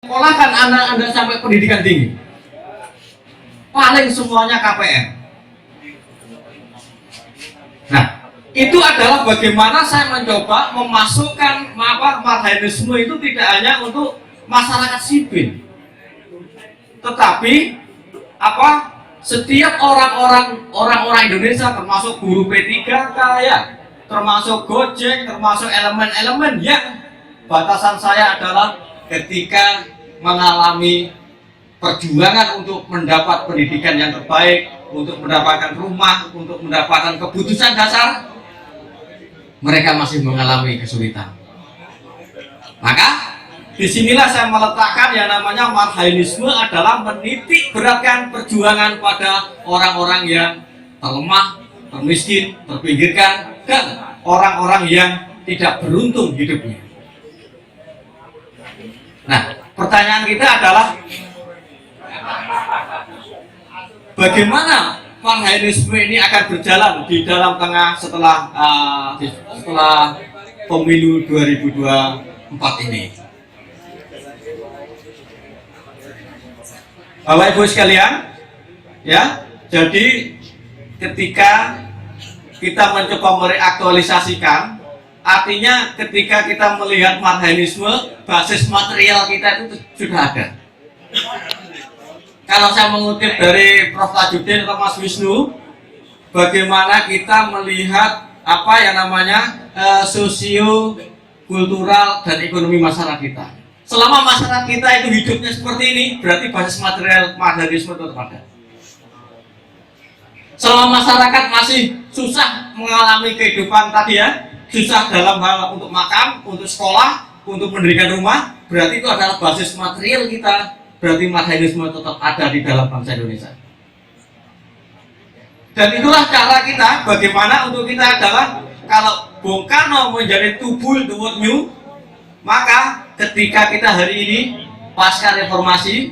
sekolahkan anak Anda sampai pendidikan tinggi. Paling semuanya KPR. Nah, itu adalah bagaimana saya mencoba memasukkan marxisme itu tidak hanya untuk masyarakat sipil, tetapi setiap orang-orang Indonesia, termasuk guru P3K ya, termasuk Gojek, termasuk elemen-elemen yang batasan saya adalah ketika mengalami perjuangan untuk mendapat pendidikan yang terbaik, untuk mendapatkan rumah, untuk mendapatkan kebutuhan dasar, mereka masih mengalami kesulitan. Maka disinilah saya meletakkan yang namanya marxisme adalah menitik beratkan perjuangan pada orang-orang yang terlemah, termiskin, terpinggirkan, dan orang-orang yang tidak beruntung hidupnya. Nah, pertanyaan kita adalah bagaimana marxisme ini akan berjalan di dalam tengah setelah pemilu 2024 ini. Bapak Ibu sekalian, ya, jadi ketika kita mencoba mereaktualisasikan, artinya ketika kita melihat marxisme, basis material kita itu sudah ada. Kalau saya mengutip dari Prof. Tajudin atau Mas Wisnu, bagaimana kita melihat apa yang namanya sosio, kultural, dan ekonomi masyarakat kita. Selama masyarakat kita itu hidupnya seperti ini, berarti basis material marxisme itu ada. Selama masyarakat masih susah mengalami kehidupan tadi ya, susah dalam hal untuk makan, untuk sekolah, untuk mendirikan rumah, berarti itu adalah basis material kita. Berarti marxisme tetap ada di dalam bangsa Indonesia. Dan itulah cara kita, bagaimana untuk kita adalah kalau Bung Karno menjadi tubuh the world new, maka ketika kita hari ini pasca reformasi,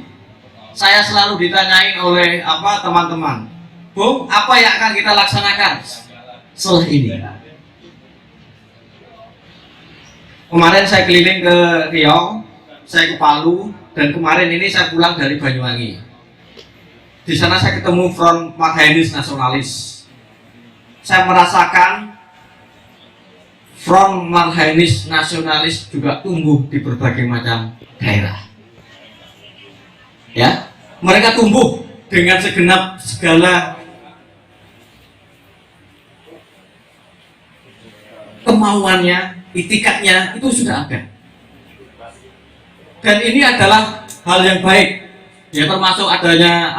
saya selalu ditanyain oleh teman-teman, Bung, apa yang akan kita laksanakan setelah ini? Kemarin saya keliling ke Riau, saya ke Palu, dan kemarin ini saya pulang dari Banyuwangi. Di sana saya ketemu Front Marxis Nasionalis. Saya merasakan Front Marxis Nasionalis juga tumbuh di berbagai macam daerah. Ya, mereka tumbuh dengan segenap segala kemauannya, itikadnya itu sudah ada. Dan ini adalah hal yang baik, ya, termasuk adanya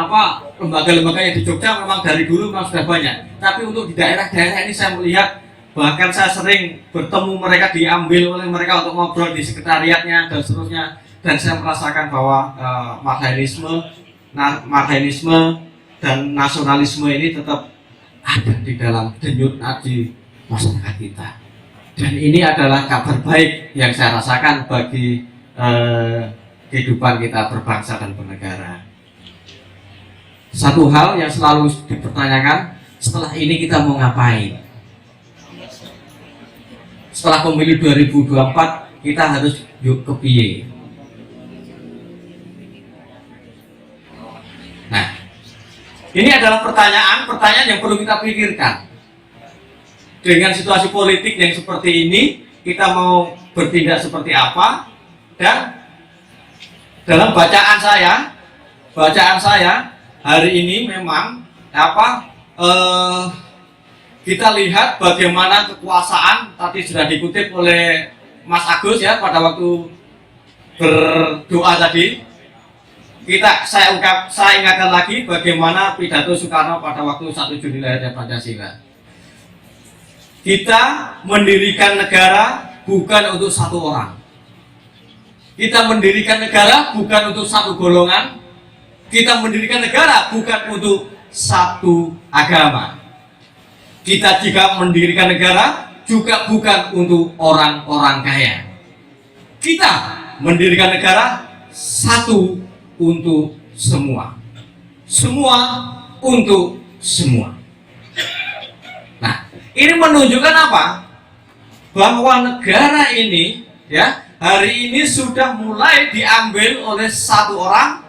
lembaga-lembaga yang di Jogja memang dari dulu memang sudah banyak. Tapi untuk di daerah-daerah ini saya melihat, bahkan saya sering bertemu mereka, diambil oleh mereka untuk ngobrol di sekretariatnya dan seterusnya. Dan saya merasakan bahwa marxisme dan nasionalisme ini tetap ada di dalam denyut nadi masyarakat kita. Dan ini adalah kabar baik yang saya rasakan bagi kehidupan kita berbangsa dan bernegara. Satu hal yang selalu dipertanyakan, setelah ini kita mau ngapain? Setelah pemilu 2024 kita harus yuk ke piye? Nah, ini adalah pertanyaan yang perlu kita pikirkan. Dengan situasi politik yang seperti ini, kita mau bertindak seperti apa? Dan dalam bacaan saya hari ini memang kita lihat bagaimana kekuasaan tadi sudah dikutip oleh Mas Agus ya pada waktu berdoa tadi. Saya ingatkan lagi bagaimana pidato Soekarno pada waktu 1 Juni lahirnya Pancasila. Kita mendirikan negara bukan untuk satu orang. Kita mendirikan negara bukan untuk satu golongan. Kita mendirikan negara bukan untuk satu agama. Kita jika mendirikan negara juga bukan untuk orang-orang kaya. Kita mendirikan negara satu untuk semua. Semua untuk semua. Nah, ini menunjukkan apa? Bahwa negara ini ya hari ini sudah mulai diambil oleh satu orang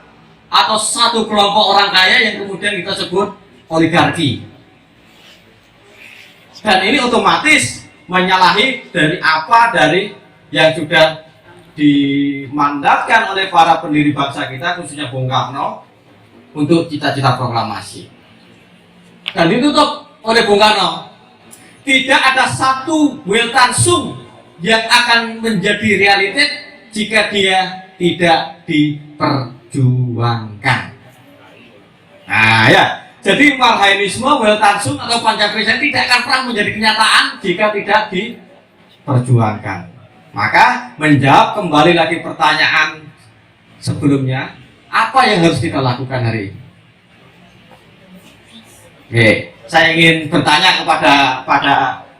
atau satu kelompok orang kaya yang kemudian kita sebut oligarki. Dan ini otomatis menyalahi dari yang sudah dimandatkan oleh para pendiri bangsa kita, khususnya Bung Karno, untuk cita-cita proklamasi. Dan ditutup oleh Bung Karno, tidak ada satu Weltansung yang akan menjadi realitas jika dia tidak diperjuangkan. Nah ya, jadi Marhainisme, Weltansung atau Pancasila tidak akan pernah menjadi kenyataan jika tidak diperjuangkan. Maka menjawab kembali lagi pertanyaan sebelumnya, apa yang harus kita lakukan hari ini? Oke, saya ingin bertanya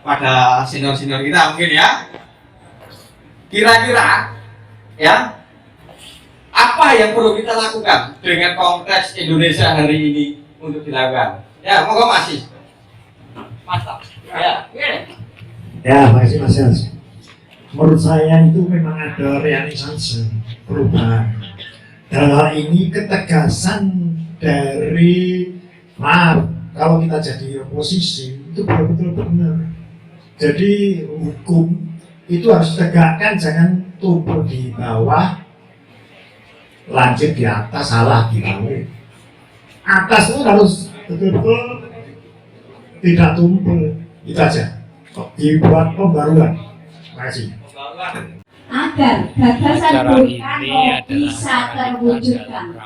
pada senior-senior kita mungkin ya. Kira-kira ya, apa yang perlu kita lakukan dengan konteks Indonesia hari ini untuk dilakukan? Ya, monggo masih. Mantap. Ya. Ya, makasih Mas Yas. Menurut saya itu memang ada realisasi perubahan. Dalam hal ini ketegasan dari kalau kita jadi oposisi itu betul-betul benar. Jadi hukum itu harus tegakkan, jangan tumpul di bawah, lanjut di atas, salah di bawah. Atas itu harus betul-betul tidak tumpul. Itu aja. Dibuat pembaruan. Terima kasih. Agar gagasan Bung Karno bisa terwujudkan,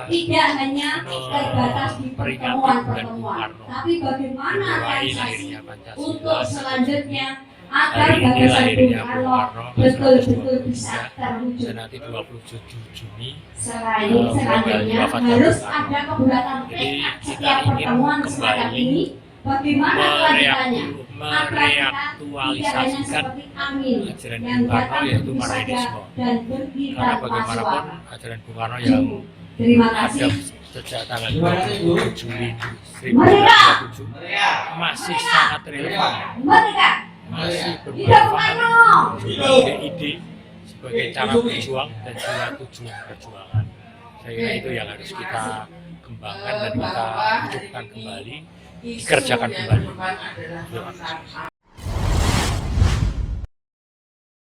tidak hanya terbatas di pertemuan-pertemuan, tapi bagaimana realisasi untuk selanjutnya agar gagasan Bung Karno betul-betul bisa terwujud. Nanti 27 Juni Selanjutnya harus ada kebutuhan tekad setiap pertemuan semacam ini. Bagaimana kelanjutannya agar kita tidak hanya seperti angin yang datang begitu saja dan pergi tanpa suara. ajaran Bung Karno yang Terima ada kasih. sejak tanggal 27 Juli Mereka 1907 masih sangat relevan, mereka masih hidup Bung Karno. sebagai ide, sebagai cara berjuang dan juga tujuan perjuangan. Saya kira itu yang harus kita kembangkan dan kita hidupkan kembali, dikerjakan kembali. Terima kasih.